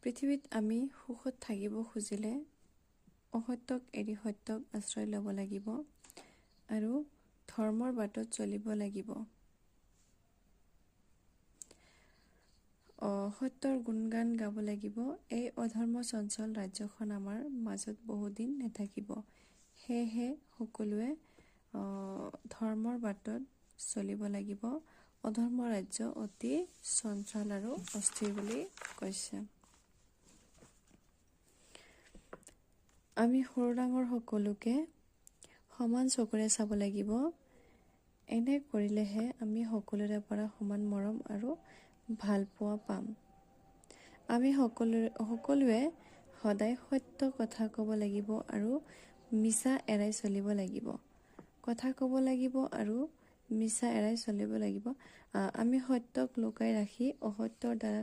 পৃথিৱীত আমি সুখত থাকিব খুজিলে অসত্যক এৰি সত্যক আশ্ৰয় ল'ব লাগিব আৰু ধৰ্মৰ বাটত চলিব লাগিব। সত্যৰ গুণগান গাব লাগিব। এই অধৰ্ম চঞ্চল ৰাজ্যখন আমাৰ মাজত বহুদিন নাথাকিব। সেয়েহে সকলোৱে ধৰ্মৰ বাটত চলিব লাগিব। অধৰ্ম ৰাজ্য অতি চঞ্চল আৰু অস্থিৰ বুলি কৈছে। আমি সৰু ডাঙৰ সকলোকে সমান চকুৰে চাব লাগিব। এনে কৰিলেহে আমি সকলোৰে পৰা সমান মৰম আৰু ভাল পোৱা পাম। আমি সকলোৱে সদায় সত্য কথা ক'ব লাগিব আৰু মিছা এৰাই চলিব লাগিব। কথা ক'ব লাগিব আৰু মিছা এৰাই চলিব লাগিব। আমি সত্যক লুকাই ৰাখি অসত্যৰ দ্বাৰা